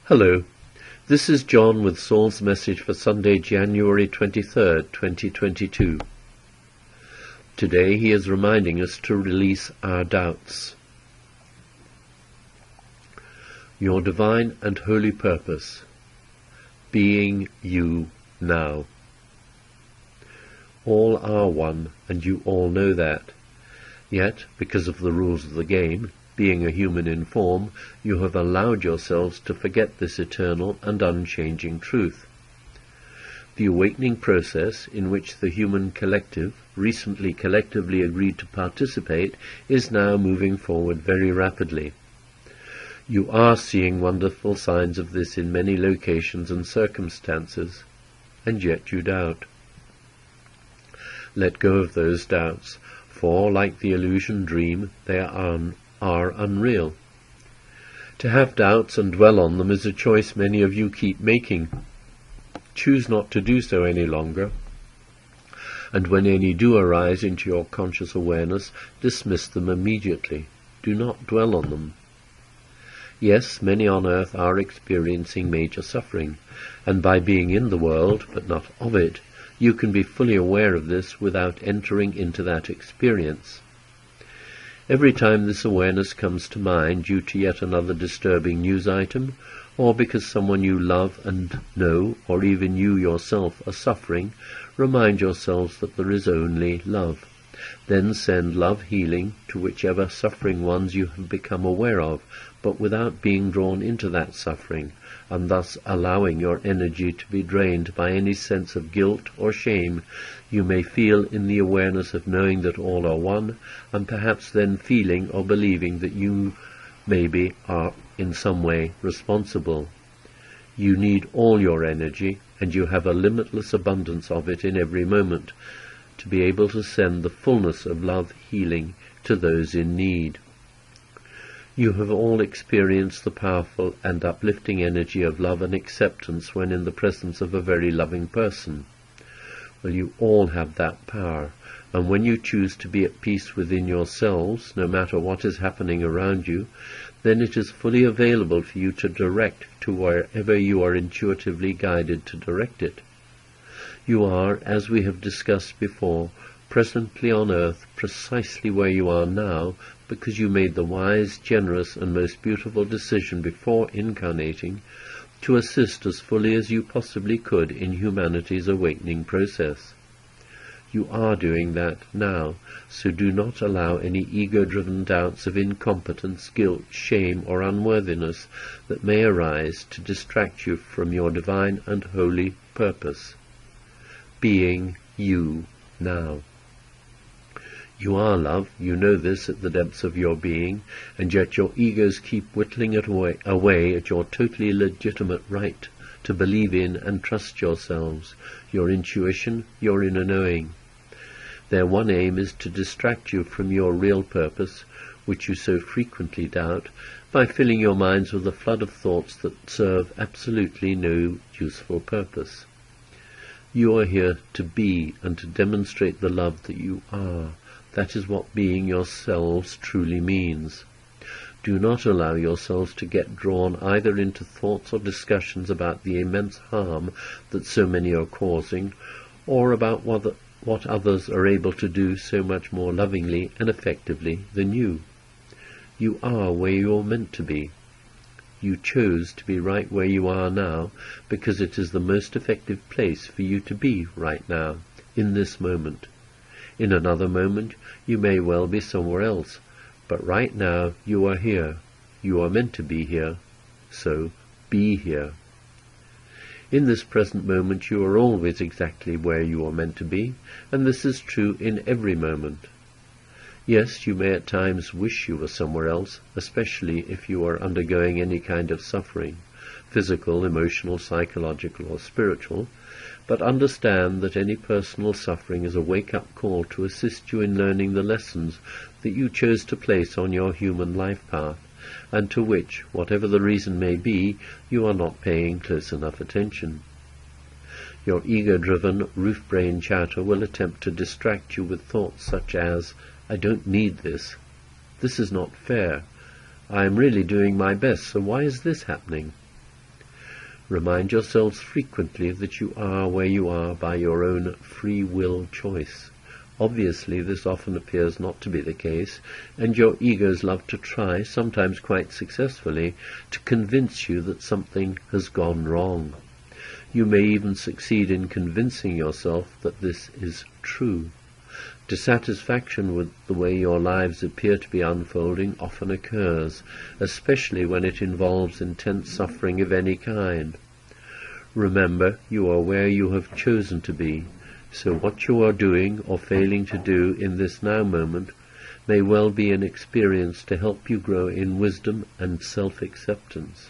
Hello, this is John with Saul's message for Sunday, January 23rd, 2022. Today he is reminding us to release our doubts. Your divine and holy purpose, being you now. All are one, and you all know that. Yet, because of the rules of the game, being a human in form, you have allowed yourselves to forget this eternal and unchanging truth. The awakening process in which the human collective recently collectively agreed to participate is now moving forward very rapidly. You are seeing wonderful signs of this in many locations and circumstances, and yet you doubt. Let go of those doubts, for, like the illusion dream, they are unreal. To have doubts and dwell on them is a choice many of you keep making. Choose not to do so any longer, and when any do arise into your conscious awareness, dismiss them immediately. Do not dwell on them. Yes, many on earth are experiencing major suffering, and by being in the world, but not of it, you can be fully aware of this without entering into that experience. Every time this awareness comes to mind due to yet another disturbing news item, or because someone you love and know, or even you yourself, are suffering, remind yourselves that there is only love. Then send love healing to whichever suffering ones you have become aware of, but without being drawn into that suffering, and thus allowing your energy to be drained by any sense of guilt or shame you may feel in the awareness of knowing that all are one, and perhaps then feeling or believing that you maybe are in some way responsible. You need all your energy, and you have a limitless abundance of it in every moment, to be able to send the fullness of love healing to those in need. You have all experienced the powerful and uplifting energy of love and acceptance when in the presence of a very loving person. Well, you all have that power, and when you choose to be at peace within yourselves, no matter what is happening around you, then it is fully available for you to direct to wherever you are intuitively guided to direct it. You are, as we have discussed before, presently on earth precisely where you are now, because you made the wise, generous, and most beautiful decision before incarnating to assist as fully as you possibly could in humanity's awakening process. You are doing that now, so do not allow any ego-driven doubts of incompetence, guilt, shame, or unworthiness that may arise to distract you from your divine and holy purpose, being you now. You are love, you know this at the depths of your being, and yet your egos keep whittling it away at your totally legitimate right to believe in and trust yourselves, your intuition, your inner knowing. Their one aim is to distract you from your real purpose, which you so frequently doubt, by filling your minds with a flood of thoughts that serve absolutely no useful purpose. You are here to be and to demonstrate the love that you are. That is what being yourselves truly means. Do not allow yourselves to get drawn either into thoughts or discussions about the immense harm that so many are causing, or about what others are able to do so much more lovingly and effectively than you. You are where you are meant to be. You chose to be right where you are now because it is the most effective place for you to be right now, in this moment. In another moment you may well be somewhere else, but right now you are here. You are meant to be here, so be here. In this present moment you are always exactly where you are meant to be, and this is true in every moment. Yes, you may at times wish you were somewhere else, especially if you are undergoing any kind of suffering, physical, emotional, psychological, or spiritual, but understand that any personal suffering is a wake-up call to assist you in learning the lessons that you chose to place on your human life path, and to which, whatever the reason may be, you are not paying close enough attention. Your ego-driven, roof-brain chatter will attempt to distract you with thoughts such as, "I don't need this. This is not fair. I am really doing my best, so why is this happening?" Remind yourselves frequently that you are where you are by your own free will choice. Obviously, this often appears not to be the case, and your egos love to try, sometimes quite successfully, to convince you that something has gone wrong. You may even succeed in convincing yourself that this is true. Dissatisfaction with the way your lives appear to be unfolding often occurs, especially when it involves intense suffering of any kind. Remember, you are where you have chosen to be, so what you are doing or failing to do in this now moment may well be an experience to help you grow in wisdom and self-acceptance.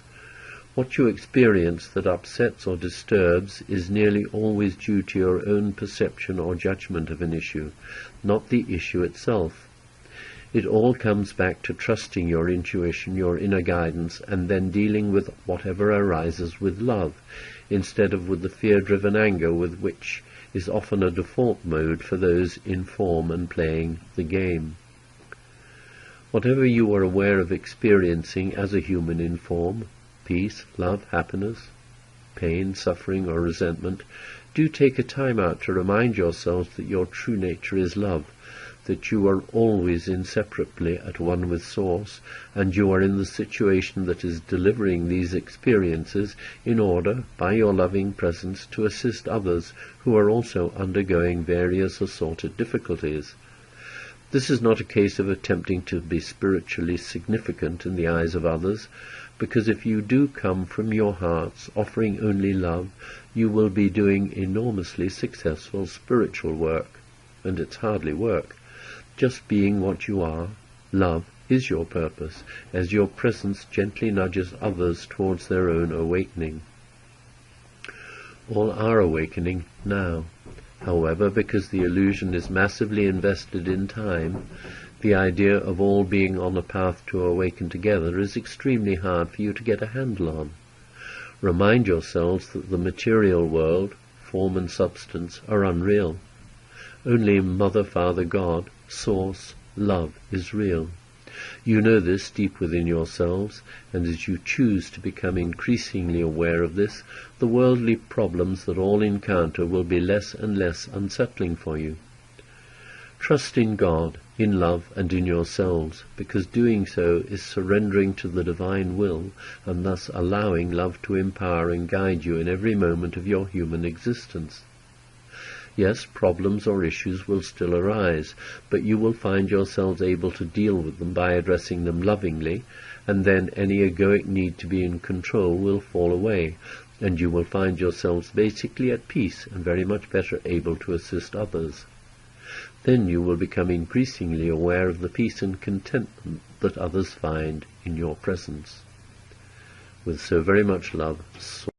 What you experience that upsets or disturbs is nearly always due to your own perception or judgment of an issue, not the issue itself. It all comes back to trusting your intuition, your inner guidance, and then dealing with whatever arises with love, instead of with the fear-driven anger with which is often a default mode for those in form and playing the game. Whatever you are aware of experiencing as a human in form, peace, love, happiness, pain, suffering, or resentment, do take a time out to remind yourselves that your true nature is love, that you are always inseparably at one with Source, and you are in the situation that is delivering these experiences in order, by your loving presence, to assist others who are also undergoing various assorted difficulties. This is not a case of attempting to be spiritually significant in the eyes of others, because if you do come from your hearts offering only love, you will be doing enormously successful spiritual work, and it's hardly work. Just being what you are, love, is your purpose, as your presence gently nudges others towards their own awakening. All are awakening now. However, because the illusion is massively invested in time, the idea of all being on a path to awaken together is extremely hard for you to get a handle on. Remind yourselves that the material world, form and substance, are unreal. Only Mother, Father, God, Source, Love is real. You know this deep within yourselves, and as you choose to become increasingly aware of this, the worldly problems that all encounter will be less and less unsettling for you. Trust in God, in love, and in yourselves, because doing so is surrendering to the divine will, and thus allowing love to empower and guide you in every moment of your human existence. Yes, problems or issues will still arise, but you will find yourselves able to deal with them by addressing them lovingly, and then any egoic need to be in control will fall away, and you will find yourselves basically at peace and very much better able to assist others. Then you will become increasingly aware of the peace and contentment that others find in your presence. With so very much love, Saul.